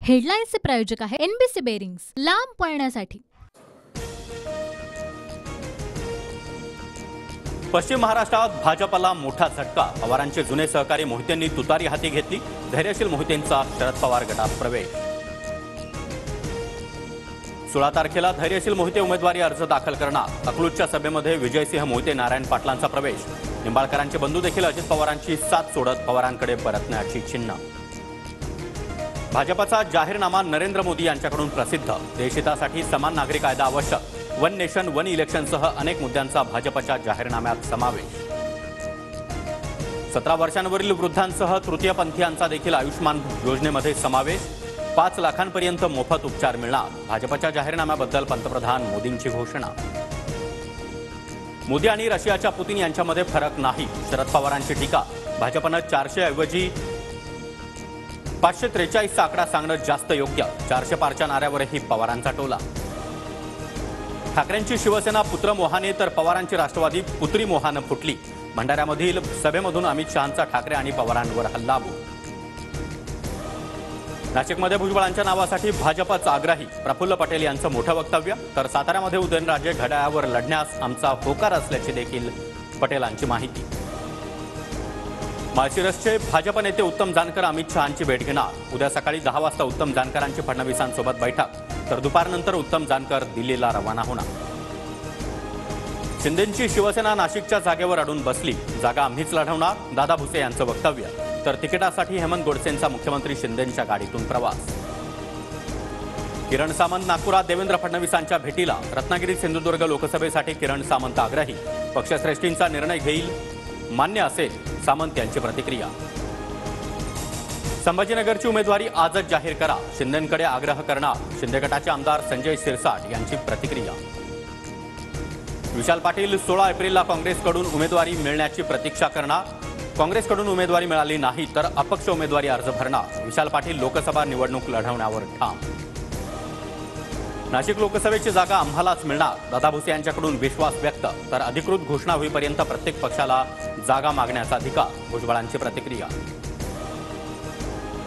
हेडलाईन्सचे प्रायोजक आहे NBC bearings, लांब पळण्यासाठी। पश्चिम महाराष्ट्रात भाजपला मोठा झटका। पवारांचे जुने सहकारी मोहितेंनी तुतारी हाती घेतली। धैर्यशील मोहितेंचा शरद पवार गटात प्रवेश। 16 तारखेला धैर्यशील मोहिते उमेदवारी अर्ज दाखल करणार। अकलूजच्या सभेमध्ये विजयसिंह मोहिते, नारायण पाटलांचा प्रवेश। निंबाळकरांचे बंधू देखील अजित पवारांची साथ सोडत पवारांकडे परतण्याची चिन्ह। भाजपचा जाहीरनामा नरेंद्र मोदी यांच्याकडून प्रसिद्ध। देशहितासाठी समान नागरी कायदा आवश्यक। वन नेशन वन इलेक्शनसह अनेक मुद्द्यांचा भाजपच्या जाहीरनाम्यात समावेश। 17 वर्षांवरील वृद्धांसह तृतीयपंथीयांचा देखील आयुष्मान योजनेमध्ये समावेश। 5 लाखांपर्यंत मोफत उपचार मिळणार। भाजपच्या जाहीरनाम्याबद्दल पंतप्रधान मोदींची घोषणा। मोदी आणि रशियाच्या पुतीन यांच्यामध्ये फरक नाही, शरद पवारांची टीका। भाजपनं 400 ऐवजी 543चा आकडा सांगणं जास्त योग्य। 400 पारच्या नाऱ्यावरही पवारांचा टोला। ठाकरेंची शिवसेना पुत्रमोहाने तर पवारांची राष्ट्रवादी पुत्री मोहानं फुटली। भंडाऱ्यामधील सभेमधून अमित शहांचा ठाकरे आणि पवारांवर हल्लाबोल। नाशिकमध्ये भुजबळांच्या नावासाठी भाजपचा आग्रही। प्रफुल्ल पटेल यांचं मोठं वक्तव्य। तर साताऱ्यामध्ये उदयनराजे घड्याळावर लढण्यास आमचा होकार असल्याची देखील पटेलांची माहिती। माळशिरसचे भाजप नेते उत्तम जानकर अमित शहांची भेट घेणार। उद्या सकाळी 10 वाजता उत्तम जानकरांची फडणवीसांसोबत बैठक। तर दुपारनंतर उत्तम जानकर दिल्लीला रवाना होणार। शिंदेंची शिवसेना नाशिकच्या जागेवर अडून बसली। जागा आम्हीच लढवणार, दादा भुसे यांचं वक्तव्य। तर तिकिटासाठी हेमंत गोडसेंचा मुख्यमंत्री शिंदेंच्या गाडीतून प्रवास। किरण सामंत नागपुरात देवेंद्र फडणवीसांच्या भेटीला। रत्नागिरी सिंधुदुर्ग लोकसभेसाठी किरण सामंत आग्रही। पक्षश्रेष्ठींचा निर्णय घेईल, मान्य असेल, सामंत यांची प्रतिक्रिया। संभाजीनगरची उमेदवारी आजच जाहीर करा, शिंदेंकडे आग्रह करणार। शिंदे गटाचे आमदार संजय शिरसाट यांची प्रतिक्रिया। विशाल पाटील 16 एप्रिलला काँग्रेसकडून उमेदवारी मिळण्याची प्रतीक्षा करणार। काँग्रेसकडून उमेदवारी मिळाली नाही तर अपक्ष उमेदवारी अर्ज भरणार। विशाल पाटील लोकसभा निवडणूक लढवण्यावर ठाम। नाशिक लोकसभेची जागा आम्हालाच मिळणार, दादा भुसे यांच्याकडून विश्वास व्यक्त। तर अधिकृत घोषणा होईपर्यंत प्रत्येक पक्षाला जागा मागण्याचा अधिकार, भुजबळांची प्रतिक्रिया।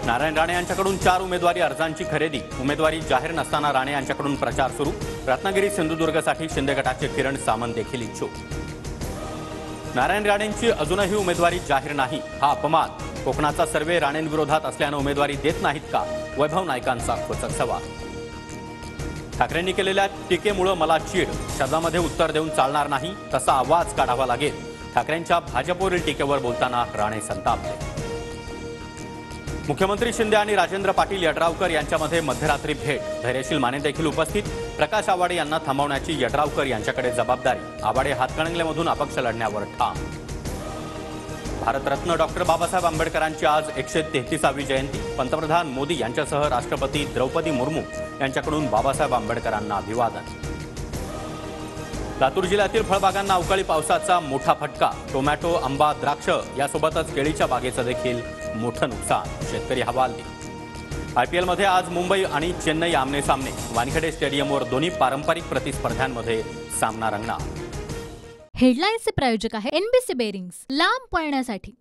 नारायण राणे यांच्याकडून 4 उमेदवारी अर्जांची खरेदी। उमेदवारी जाहीर नसताना राणे यांच्याकडून प्रचार सुरू। रत्नागिरी सिंधुदुर्गसाठी शिंदे गटाचे किरण सामंत देखील इच्छुक। नारायण राणेंची अजूनही उमेदवारी जाहीर नाही, हा अपमान। कोकणाचा सर्वे राणेंविरोधात असल्यानं उमेदवारी देत नाहीत का, वैभव नाईकांचा खोचक सवाल। ठाकरेंनी केलेल्या टीकेमुळे मला चीड, शब्दामध्ये उत्तर देऊन चालणार नाही, तसा आवाज काढावा लागेल। ठाकरेंच्या भाजपवरील टीकेवर बोलताना राणे संतापले। मुख्यमंत्री शिंदे आणि राजेंद्र पाटील यड्रावकर यांच्यामध्ये मध्यरात्री भेट। धैर्यशील माने देखील उपस्थित। प्रकाश आवाडे यांना थांबवण्याची यड्रावकर यांच्याकडे जबाबदारी। आवाडे हातकणंगलेमधून अपक्ष लढण्यावर ठाम। भारतरत्न डॉक्टर बाबासाहेब आंबेडकरांची आज 133वी जयंती। पंतप्रधान मोदी यांच्यासह राष्ट्रपती द्रौपदी मुर्मू यांच्याकडून बाबासाहेब आंबेडकरांना अभिवादन। लातूर जिल्ह्यातील फळबागांना अवकाळी पावसाचा मोठा फटका। टोमॅटो, आंबा, द्राक्ष यासोबतच केळीच्या बागेचं देखील मोठं नुकसान, शेतकरी हवालदिल। आयपीएलमध्ये आज मुंबई आणि चेन्नई आमने सामने। वानखेडे स्टेडियमवर दोन्ही पारंपरिक प्रतिस्पर्ध्यांमध्ये सामना रंगणार। हेडलाईन्सचे प्रायोजक आहे एनबीसी बेरिंग्स, लांब पळण्यासाठी।